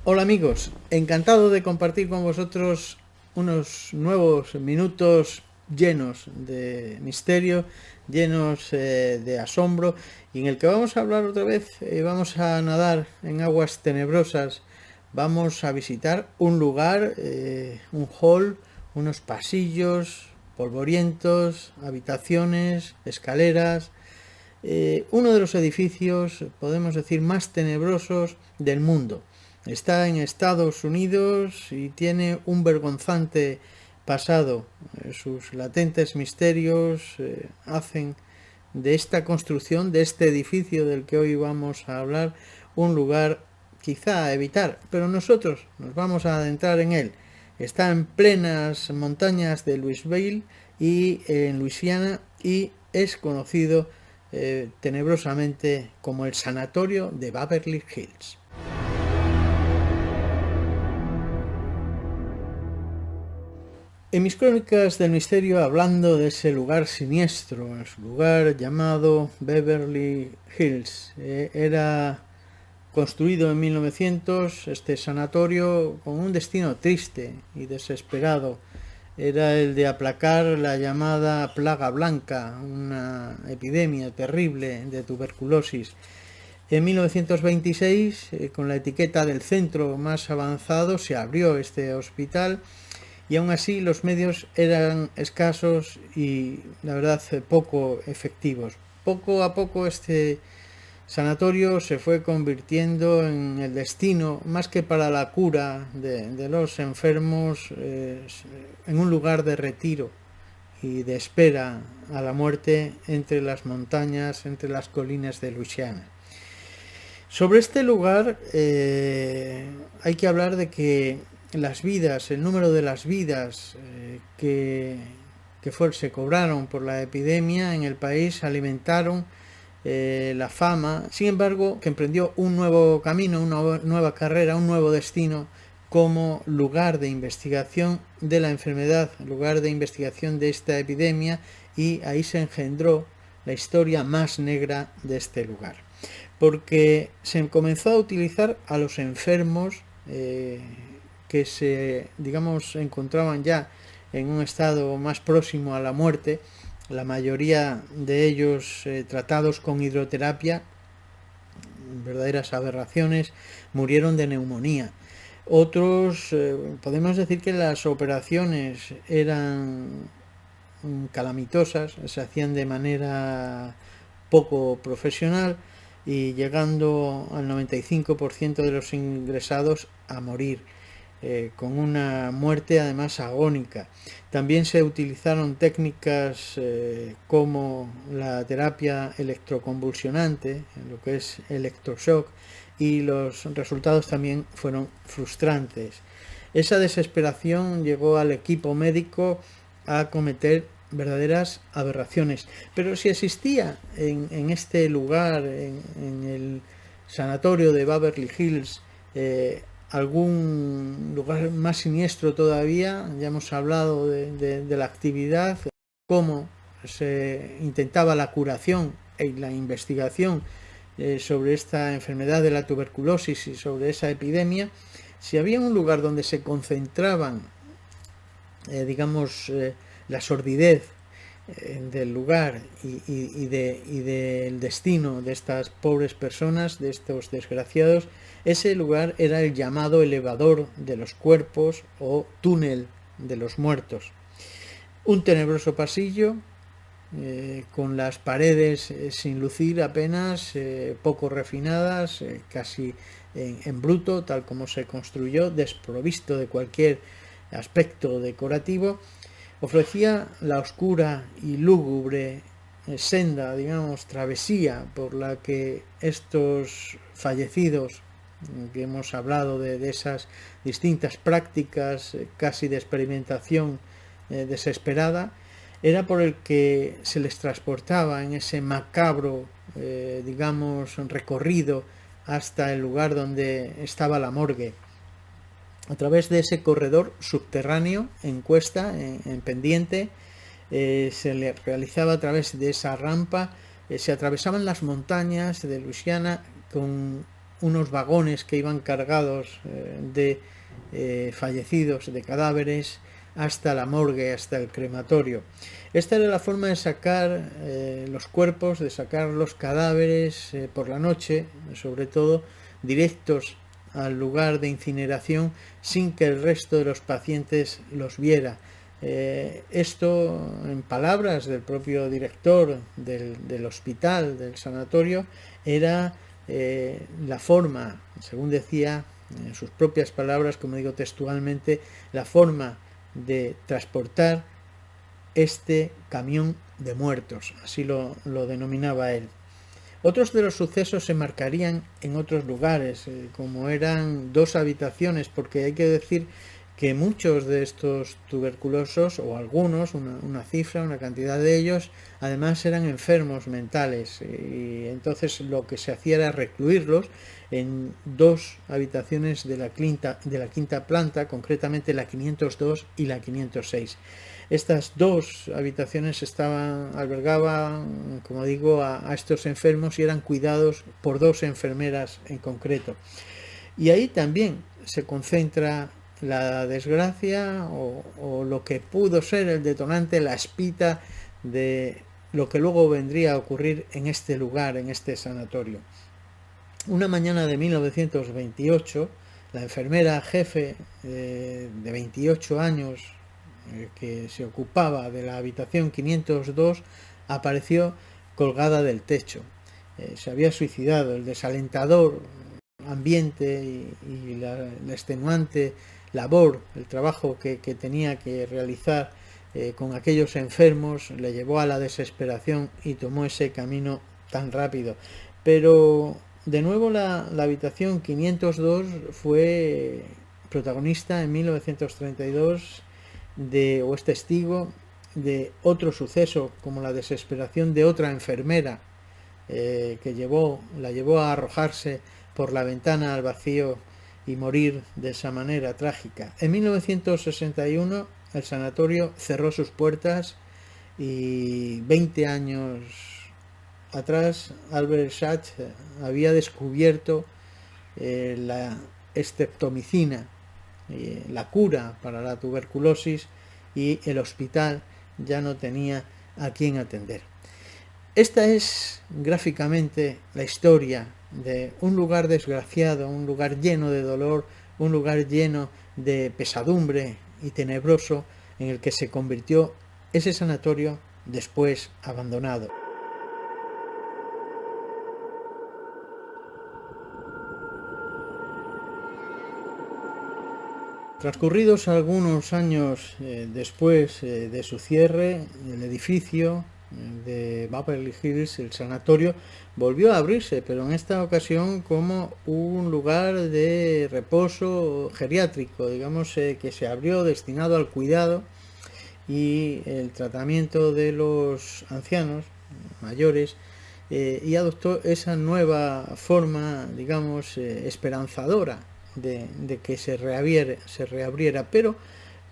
Hola amigos, encantado de compartir con vosotros unos nuevos minutos llenos de misterio, llenos de asombro, y en el que vamos a hablar otra vez, vamos a nadar en aguas tenebrosas, vamos a visitar un lugar, un hall, unos pasillos polvorientos, habitaciones, escaleras, uno de los edificios, podemos decir, más tenebrosos del mundo. Está en Estados Unidos y tiene un vergonzante pasado. Sus latentes misterios hacen de esta construcción, de este edificio del que hoy vamos a hablar, un lugar quizá a evitar, pero nosotros nos vamos a adentrar en él. Está en plenas montañas de Louisville y en Luisiana, y es conocido tenebrosamente como el sanatorio de Beverly Hills. En mis crónicas del misterio, hablando de ese lugar siniestro, el lugar llamado Beverly Hills, era construido en 1900 este sanatorio con un destino triste y desesperado. Era el de aplacar la llamada plaga blanca, una epidemia terrible de tuberculosis. En 1926, con la etiqueta del centro más avanzado, se abrió este hospital, y aún así los medios eran escasos y, la verdad, poco efectivos. Poco a poco este sanatorio se fue convirtiendo en el destino, más que para la cura de los enfermos, en un lugar de retiro y de espera a la muerte entre las montañas, entre las colinas de Luisiana. Sobre este lugar hay que hablar de que las vidas, el número de las vidas que se cobraron por la epidemia en el país alimentaron la fama. Sin embargo, que emprendió un nuevo camino, una nueva carrera, un nuevo destino como lugar de investigación de la enfermedad, lugar de investigación de esta epidemia, y ahí se engendró la historia más negra de este lugar, porque se comenzó a utilizar a los enfermos que se encontraban ya en un estado más próximo a la muerte, la mayoría de ellos tratados con hidroterapia, verdaderas aberraciones, murieron de neumonía. Otros, podemos decir que las operaciones eran calamitosas, se hacían de manera poco profesional, y llegando al 95% de los ingresados a morir, con una muerte además agónica. También se utilizaron técnicas como la terapia electroconvulsionante, lo que es electroshock, y los resultados también fueron frustrantes. Esa desesperación llevó al equipo médico a cometer verdaderas aberraciones. Pero si existía en este lugar, en el sanatorio de Beverly Hills, algún lugar más siniestro todavía, ya hemos hablado de la actividad, cómo se intentaba la curación y la investigación sobre esta enfermedad de la tuberculosis y sobre esa epidemia. Si había un lugar donde se concentraban, la sordidez del lugar y del destino de estas pobres personas, de estos desgraciados, ese lugar era el llamado elevador de los cuerpos o túnel de los muertos. Un tenebroso pasillo con las paredes sin lucir apenas, poco refinadas, casi en bruto, tal como se construyó, desprovisto de cualquier aspecto decorativo. Ofrecía la oscura y lúgubre senda, travesía por la que estos fallecidos, que hemos hablado de esas distintas prácticas casi de experimentación desesperada, era por el que se les transportaba en ese macabro, recorrido hasta el lugar donde estaba la morgue. A través de ese corredor subterráneo en cuesta, en pendiente, se le realizaba a través de esa rampa, se atravesaban las montañas de Luisiana con unos vagones que iban cargados de fallecidos, de cadáveres, hasta la morgue, hasta el crematorio. Esta era la forma de sacar los cuerpos, de sacar los cadáveres por la noche, sobre todo directos al lugar de incineración, sin que el resto de los pacientes los viera. Esto, en palabras del propio director del hospital, del sanatorio, era la forma, según decía en sus propias palabras, como digo textualmente, la forma de transportar este camión de muertos, así lo denominaba él. Otros de los sucesos se marcarían en otros lugares, como eran 2 habitaciones, porque hay que decir que muchos de estos tuberculosos, o algunos, una cifra, una cantidad de ellos, además eran enfermos mentales, y entonces lo que se hacía era recluirlos en 2 habitaciones de la quinta planta, concretamente la 502 y la 506. Estas 2 habitaciones albergaban, como digo, a estos enfermos y eran cuidados por 2 enfermeras en concreto. Y ahí también se concentra la desgracia o lo que pudo ser el detonante, la espita de lo que luego vendría a ocurrir en este lugar, en este sanatorio. Una mañana de 1928, la enfermera jefe de 28 años que se ocupaba de la habitación 502 apareció colgada del techo. Se había suicidado. El desalentador ambiente y la extenuante labor, el trabajo que tenía que realizar con aquellos enfermos le llevó a la desesperación y tomó ese camino tan rápido. Pero de nuevo la habitación 502 fue protagonista en 1932 o es testigo de otro suceso, como la desesperación de otra enfermera que la llevó a arrojarse por la ventana al vacío y morir de esa manera trágica. En 1961 el sanatorio cerró sus puertas y 20 años atrás Albert Sachs había descubierto la streptomicina, la cura para la tuberculosis, y el hospital ya no tenía a quién atender. Esta es gráficamente la historia de un lugar desgraciado, un lugar lleno de dolor, un lugar lleno de pesadumbre y tenebroso en el que se convirtió ese sanatorio después abandonado. Transcurridos algunos años después de su cierre, el edificio de Beverly Hills, el sanatorio, volvió a abrirse, pero en esta ocasión como un lugar de reposo geriátrico, digamos, que se abrió destinado al cuidado y el tratamiento de los ancianos mayores, y adoptó esa nueva forma, digamos, esperanzadora de que se reabriera, pero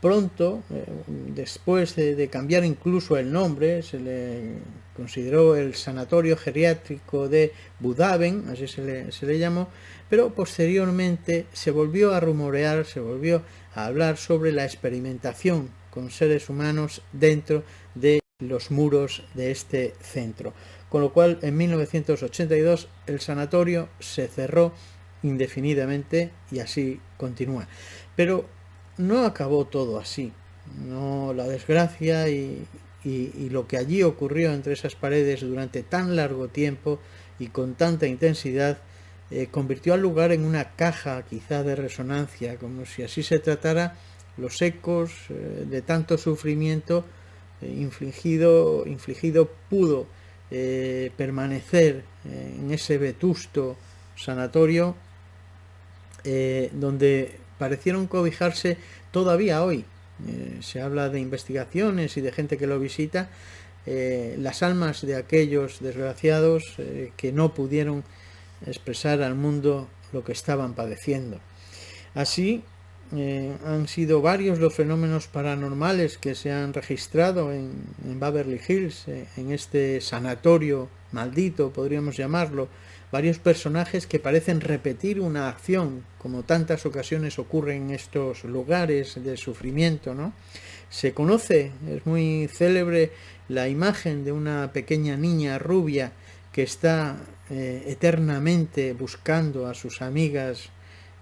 pronto, después de cambiar incluso el nombre, se le consideró el Sanatorio Geriátrico de Budaven, así se le llamó, pero posteriormente se volvió a rumorear, se volvió a hablar sobre la experimentación con seres humanos dentro de los muros de este centro. Con lo cual, en 1982 el sanatorio se cerró indefinidamente y así continúa. Pero no acabó todo así. No, la desgracia y lo que allí ocurrió entre esas paredes durante tan largo tiempo y con tanta intensidad convirtió al lugar en una caja quizá de resonancia, como si así se tratara los ecos de tanto sufrimiento infligido pudo permanecer en ese vetusto sanatorio donde parecieron cobijarse todavía hoy. Se habla de investigaciones y de gente que lo visita, las almas de aquellos desgraciados que no pudieron expresar al mundo lo que estaban padeciendo. Así, han sido varios los fenómenos paranormales que se han registrado en Beverly Hills, en este sanatorio maldito, podríamos llamarlo, varios personajes que parecen repetir una acción, como tantas ocasiones ocurre en estos lugares de sufrimiento, ¿no? Se conoce, es muy célebre, la imagen de una pequeña niña rubia que está eternamente buscando a sus amigas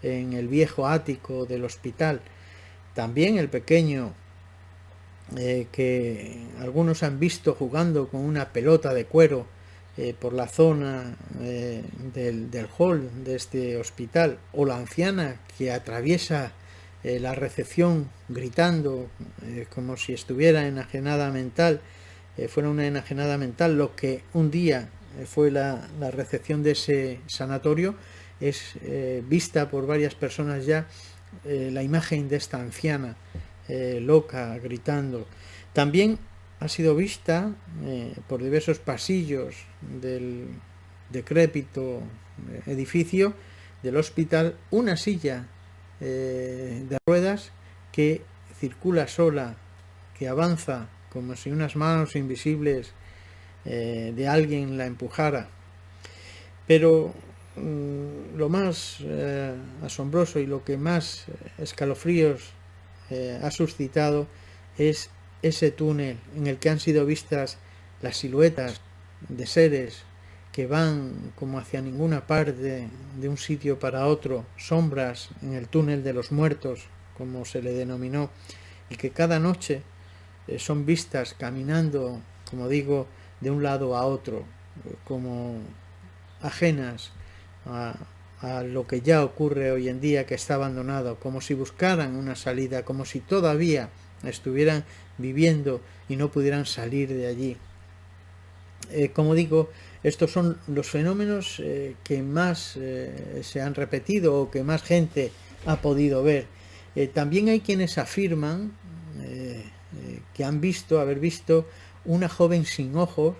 en el viejo ático del hospital. También el pequeño que algunos han visto jugando con una pelota de cuero por la zona del hall de este hospital, o la anciana que atraviesa la recepción gritando como si estuviera enajenada mental, fuera una enajenada mental, lo que un día fue la recepción de ese sanatorio. Es vista por varias personas ya la imagen de esta anciana loca gritando. También ha sido vista por diversos pasillos del decrépito edificio del hospital una silla de ruedas que circula sola, que avanza como si unas manos invisibles de alguien la empujara. Pero lo más asombroso y lo que más escalofríos ha suscitado es ese túnel en el que han sido vistas las siluetas de seres que van como hacia ninguna parte, de un sitio para otro, sombras en el túnel de los muertos, como se le denominó, y que cada noche son vistas caminando, como digo, de un lado a otro, como ajenas a lo que ya ocurre hoy en día, que está abandonado, como si buscaran una salida, como si todavía estuvieran viviendo y no pudieran salir de allí. Como digo, estos son los fenómenos que más se han repetido o que más gente ha podido ver. También hay quienes afirman que han haber visto una joven sin ojos,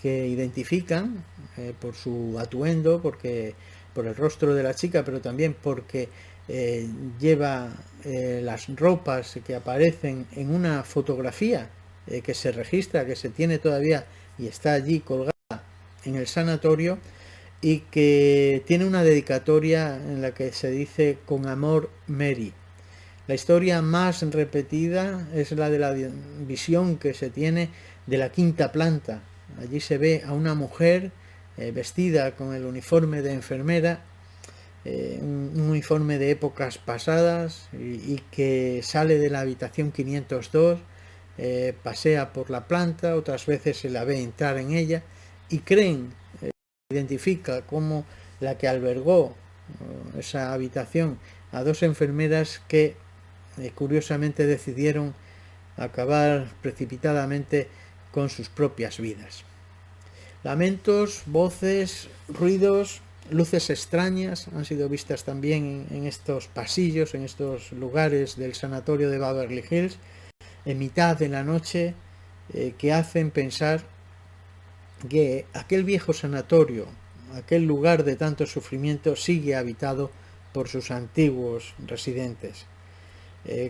que identifican por su atuendo, por el rostro de la chica, pero también porque lleva las ropas que aparecen en una fotografía que se registra, que se tiene todavía y está allí colgada en el sanatorio, y que tiene una dedicatoria en la que se dice: con amor, Mary. La historia más repetida es la de la visión que se tiene de la quinta planta. Allí se ve a una mujer vestida con el uniforme de enfermera, un uniforme de épocas pasadas, y que sale de la habitación 502, pasea por la planta, otras veces se la ve entrar en ella, y creen, identifica como la que albergó esa habitación a dos enfermeras que curiosamente decidieron acabar precipitadamente con sus propias vidas. Lamentos, voces, ruidos, luces extrañas han sido vistas también en estos pasillos, en estos lugares del sanatorio de Beverly Hills, en mitad de la noche, que hacen pensar que aquel viejo sanatorio, aquel lugar de tanto sufrimiento, sigue habitado por sus antiguos residentes.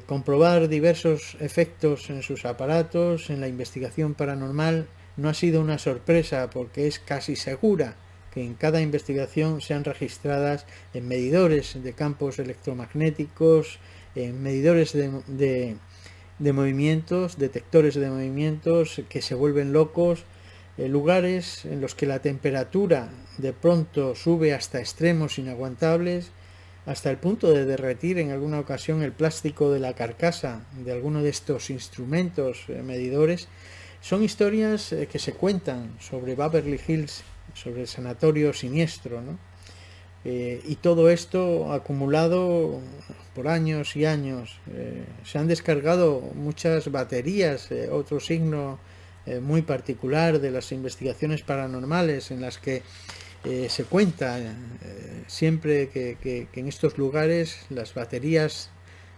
Comprobar diversos efectos en sus aparatos, en la investigación paranormal, no ha sido una sorpresa, porque es casi segura que en cada investigación sean registradas en medidores de campos electromagnéticos, en medidores de movimientos, detectores de movimientos que se vuelven locos, lugares en los que la temperatura de pronto sube hasta extremos inaguantables, hasta el punto de derretir en alguna ocasión el plástico de la carcasa de alguno de estos instrumentos medidores. Son historias que se cuentan sobre Beverly Hills, sobre el sanatorio siniestro, ¿no? Y todo esto acumulado por años y años. Se han descargado muchas baterías, otro signo muy particular de las investigaciones paranormales, en las que se cuenta siempre que en estos lugares las baterías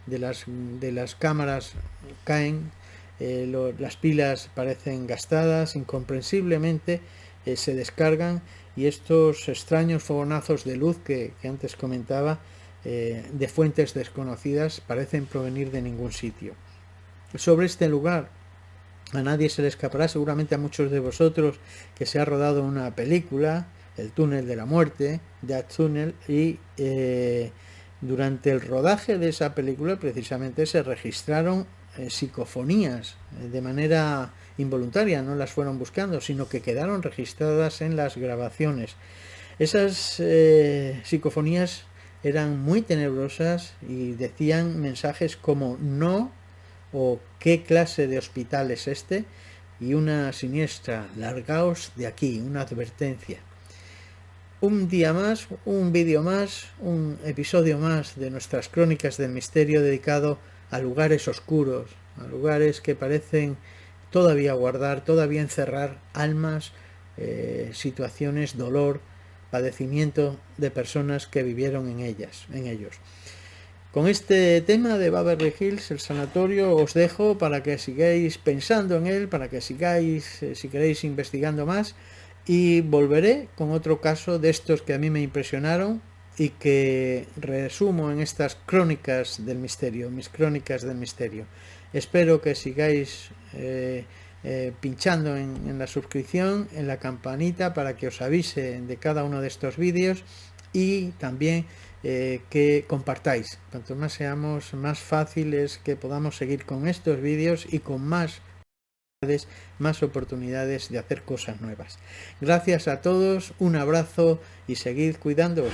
de las cámaras caen, las pilas parecen gastadas, incomprensiblemente se descargan, y estos extraños fogonazos de luz que antes comentaba, de fuentes desconocidas, parecen provenir de ningún sitio. Sobre este lugar a nadie se le escapará, seguramente a muchos de vosotros, que se ha rodado una película el túnel de la muerte, Death Tunnel, y durante el rodaje de esa película precisamente se registraron psicofonías de manera involuntaria, no las fueron buscando, sino que quedaron registradas en las grabaciones. Esas psicofonías eran muy tenebrosas y decían mensajes como no, o qué clase de hospital es este, y una siniestra, largaos de aquí, una advertencia. Un día más, un vídeo más, un episodio más de nuestras crónicas del misterio dedicado a lugares oscuros, a lugares que parecen todavía guardar, todavía encerrar almas, situaciones, dolor, padecimiento de personas que vivieron en ellos. Con este tema de Beverly Hills, el sanatorio, os dejo para que sigáis pensando en él, para que sigáis, si queréis, investigando más, y volveré con otro caso de estos que a mí me impresionaron y que resumo en estas crónicas del misterio, mis crónicas del misterio. Espero que sigáis pinchando en la suscripción, en la campanita, para que os avise de cada uno de estos vídeos, y también que compartáis. Cuanto más seamos, más fáciles que podamos seguir con estos vídeos y con más oportunidades de hacer cosas nuevas. Gracias a todos, un abrazo y seguid cuidándoos.